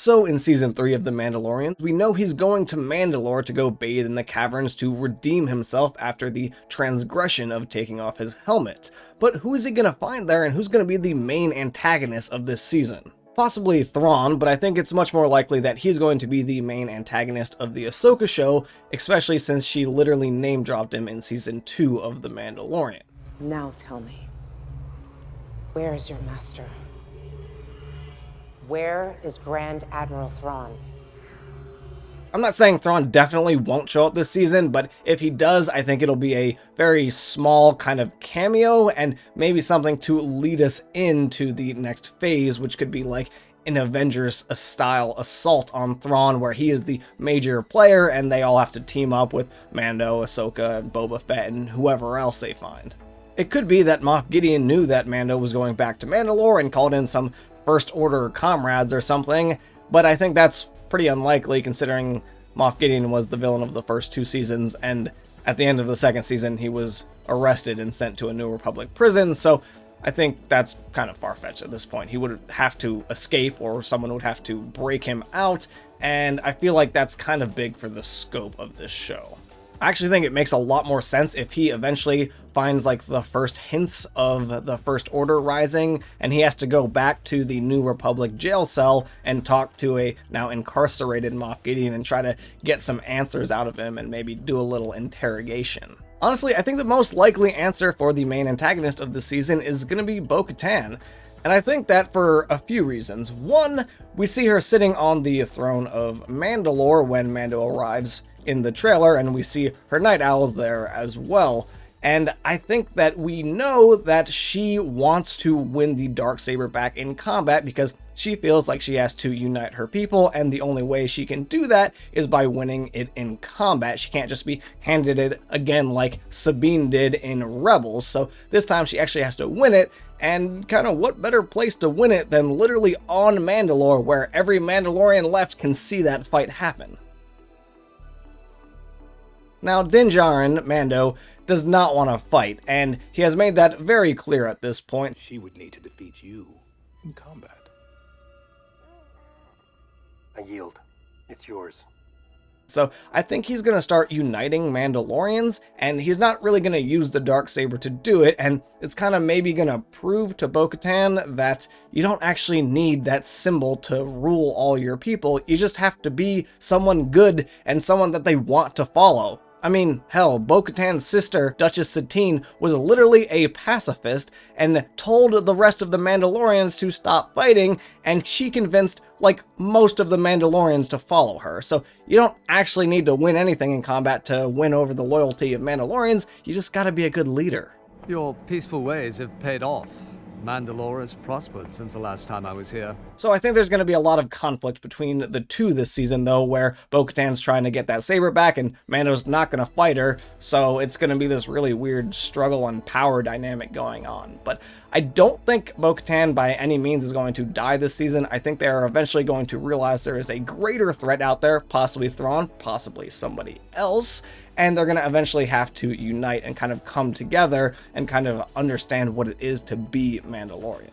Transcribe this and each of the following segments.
So in season 3 of The Mandalorian, we know he's going to Mandalore to go bathe in the caverns to redeem himself after the transgression of taking off his helmet. But who is he going to find there, and who's going to be the main antagonist of this season? Possibly Thrawn, but I think it's much more likely that he's going to be the main antagonist of the Ahsoka show, especially since she literally name-dropped him in season 2 of The Mandalorian. Now tell me, where is your master? Where is Grand Admiral Thrawn? I'm not saying Thrawn definitely won't show up this season, but if he does, I think it'll be a very small kind of cameo and maybe something to lead us into the next phase, which could be like an Avengers-style assault on Thrawn, where he is the major player and they all have to team up with Mando, Ahsoka, Boba Fett, and whoever else they find. It could be that Moff Gideon knew that Mando was going back to Mandalore and called in some First Order comrades or something, but I think that's pretty unlikely considering Moff Gideon was the villain of the first 2 seasons, and at the end of the second season he was arrested and sent to a New Republic prison, so I think that's kind of far-fetched at this point. He would have to escape, or someone would have to break him out, and I feel like that's kind of big for the scope of this show. I actually think it makes a lot more sense if he eventually finds like the first hints of the First Order rising, and he has to go back to the New Republic jail cell and talk to a now incarcerated Moff Gideon and try to get some answers out of him and maybe do a little interrogation. Honestly, I think the most likely answer for the main antagonist of the season is going to be Bo-Katan. And I think that for a few reasons. One, we see her sitting on the throne of Mandalore when Mando arrives in the trailer, and we see her night owls there as well. And I think that we know that she wants to win the Darksaber back in combat because she feels like she has to unite her people, and the only way she can do that is by winning it in combat. She can't just be handed it again like Sabine did in Rebels, so this time she actually has to win it, and kind of what better place to win it than literally on Mandalore, where every Mandalorian left can see that fight happen. Now, Djarin, Mando, does not want to fight, and he has made that very clear at this point. She would need to defeat you in combat. I yield. It's yours. So I think he's going to start uniting Mandalorians, and he's not really going to use the Darksaber to do it, and it's kind of maybe going to prove to Bo-Katan that you don't actually need that symbol to rule all your people. You just have to be someone good and someone that they want to follow. I mean, hell, Bo-Katan's sister, Duchess Satine, was literally a pacifist and told the rest of the Mandalorians to stop fighting, and she convinced, like, most of the Mandalorians to follow her. So you don't actually need to win anything in combat to win over the loyalty of Mandalorians, you just gotta be a good leader. Your peaceful ways have paid off. Mandalore has prospered since the last time I was here. So I think there's going to be a lot of conflict between the two this season, though, where Bo-Katan's trying to get that saber back and Mando's not going to fight her, so it's going to be this really weird struggle and power dynamic going on. But I don't think Bo-Katan by any means is going to die this season. I think they are eventually going to realize there is a greater threat out there, possibly Thrawn, possibly somebody else, and they're going to eventually have to unite and kind of come together and kind of understand what it is to be Mandalorian.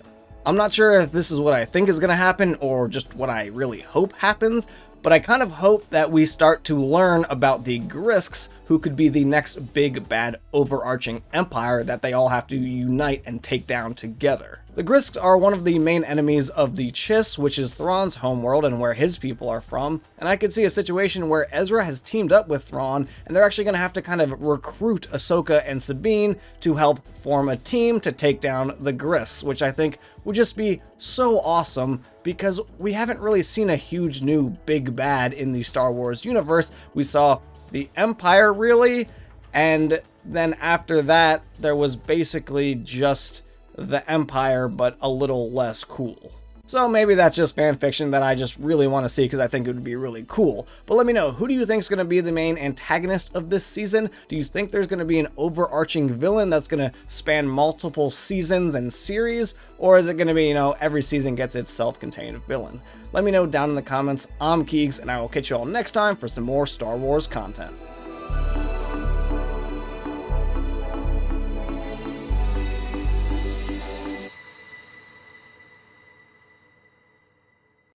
I'm not sure if this is what I think is going to happen or just what I really hope happens, but I kind of hope that we start to learn about the Grysks, who could be the next big bad overarching empire that they all have to unite and take down together. The Grysks are one of the main enemies of the Chiss, which is Thrawn's homeworld and where his people are from, and I could see a situation where Ezra has teamed up with Thrawn, and they're actually going to have to kind of recruit Ahsoka and Sabine to help form a team to take down the Grysks, which I think would just be so awesome, because we haven't really seen a huge new big bad in the Star Wars universe. We saw the Empire, really, and then after that, there was basically just the Empire, but a little less cool. So maybe that's just fan fiction that I just really want to see because I think it would be really cool. But let me know, who do you think is going to be the main antagonist of this season? Do you think there's going to be an overarching villain that's going to span multiple seasons and series? Or is it going to be, every season gets its self-contained villain? Let me know down in the comments. I'm Keegs, and I will catch you all next time for some more Star Wars content.